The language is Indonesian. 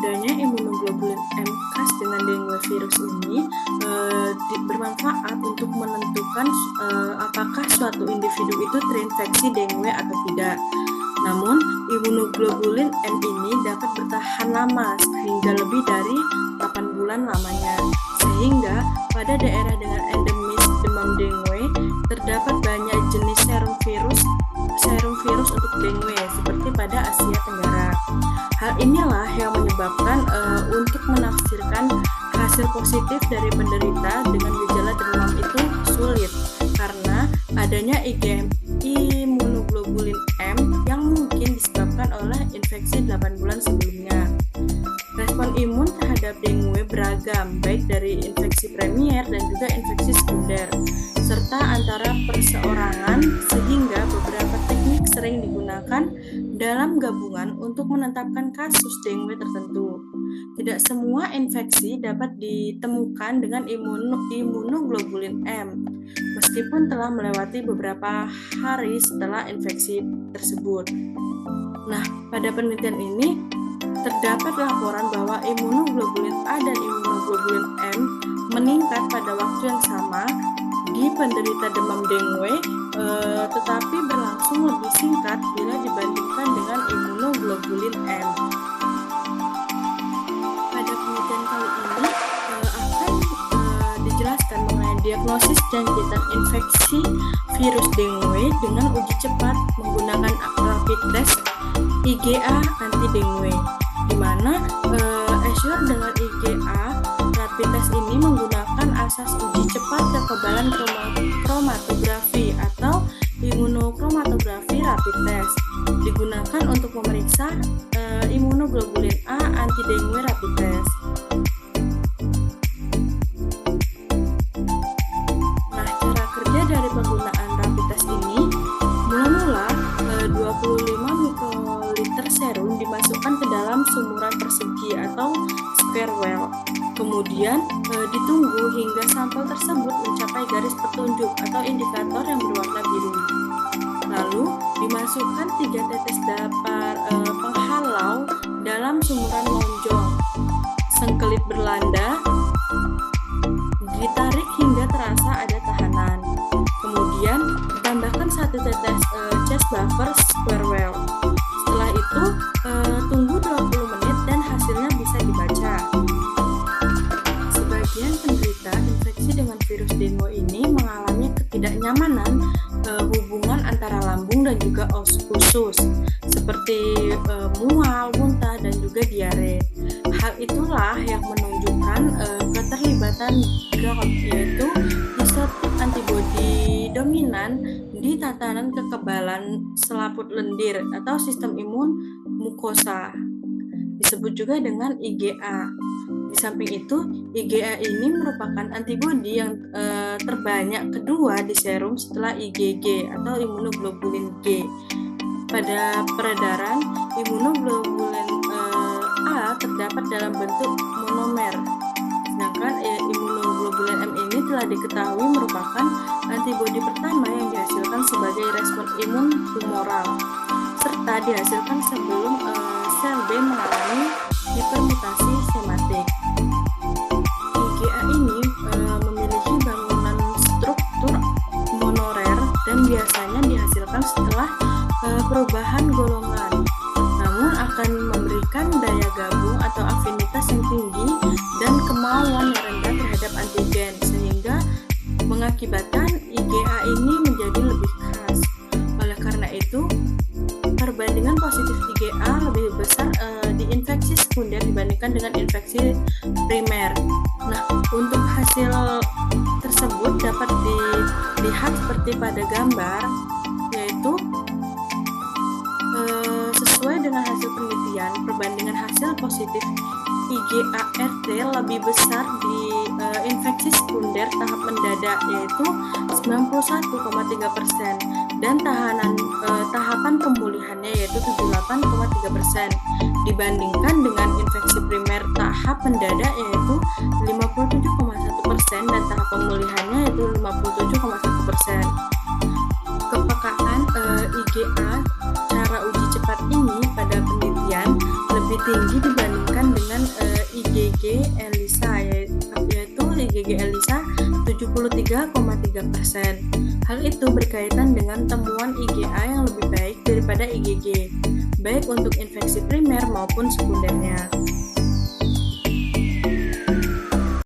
adanya imunoglobulin M khas dengan dengue virus ini bermanfaat untuk menentukan apakah suatu individu itu terinfeksi dengue atau tidak. Namun, imunoglobulin M ini dapat bertahan lama hingga lebih dari 8 bulan lamanya, sehingga pada daerah dengan endemis demam dengue terdapat banyak jenis serum virus untuk dengue seperti pada Asia Tenggara. Hal inilah yang menyebabkan untuk menafsirkan hasil positif dari penderita dengan gejala demam itu sulit karena adanya imunoglobulin M yang mungkin disebabkan oleh infeksi 8 bulan sebelumnya. Respon imun terhadap dengue beragam, baik dari infeksi premier dan juga infeksi sekunder, serta antara perseorangan, sehingga beberapa teknik sering digunakan dalam gabungan untuk menetapkan kasus dengue tertentu. Tidak semua infeksi dapat ditemukan dengan imunoglobulin M, meskipun telah melewati beberapa hari setelah infeksi tersebut. Nah, pada penelitian ini terdapat laporan bahwa imunoglobulin A dan imunoglobulin M meningkat pada waktu yang sama di penderita demam dengue, tetapi berlangsung lebih singkat bila dibandingkan dengan imunoglobulin M. Pada penelitian kali ini akan dijelaskan mengenai diagnosis dan jangkitan infeksi virus dengue dengan uji cepat menggunakan rapid test IgA anti dengue, di mana Assure dengan IgA rapid test ini menggunakan asas uji cepat kekebalan kromatografi atau imunokromatografi rapid test, digunakan untuk memeriksa imunoglobulin A anti dengue rapid test. Nah, cara kerja dari penggunaan rapid test ini mula-mula 25 mikroliter serum dimasukkan ke dalam sumuran persegi atau square well. Kemudian ditunggu hingga sampel tersebut mencapai garis petunjuk atau indikator yang berwarna biru. Lalu dimasukkan 3 tetes penghalau dalam sumuran lonjong. Sengkelit berlanda, ditarik hingga terasa ada tahanan. Kemudian ditambahkan 1 tetes chest buffer square well. Setelah itu tunggu 20 menit dan hasilnya bisa dibaca. Sebagian penderita infeksi dengan virus dengue ini mengalami ketidaknyamanan hubungan antara lambung dan juga usus, seperti mual, muntah, dan juga diare. Hal itulah yang menunjukkan keterlibatan GALT, yaitu disruptive antibody dominan di tatanan kekebalan selaput lendir atau sistem imun mukosa, disebut juga dengan IgA. Di samping itu, IgA ini merupakan antibodi yang terbanyak kedua di serum setelah IgG atau imunoglobulin G. Pada peredaran, imunoglobulin A terdapat dalam bentuk monomer, sedangkan imunoglobulin M ini telah diketahui merupakan antibodi pertama yang dihasilkan sebagai respon imun tumoral, serta dihasilkan sebelum sel B mengalami hipermutasi sematik. IgA ini memiliki bangunan struktur monorer dan biasanya dihasilkan setelah perubahan golongan, namun akan memberikan daya gabung atau afinitas yang tinggi dan kemauan yang rendah terhadap antigen, sehingga mengakibatkan IgA ini menjadi lebih khas. Oleh karena itu, perbandingan positif IgA lebih besar di infeksi sekunder dibandingkan dengan infeksi primer. Nah, untuk hasil tersebut dapat dilihat seperti pada gambar, yaitu sesuai dengan hasil penelitian, perbandingan hasil positif IgA-RT lebih besar di infeksi sekunder tahap mendadak, yaitu 91,3%, dan tahapan pemulihannya yaitu 78,3%, dibandingkan dengan infeksi primer tahap mendadak yaitu 57,1% dan tahap pemulihannya yaitu 57,1%. Kepekaan IgA cara uji cepat ini pada penelitian lebih lebih tinggi dibandingkan dengan IgG ELISA, yaitu IgG ELISA 73,3%. Hal itu berkaitan dengan temuan IgA yang lebih baik daripada IgG, baik untuk infeksi primer maupun sekundernya.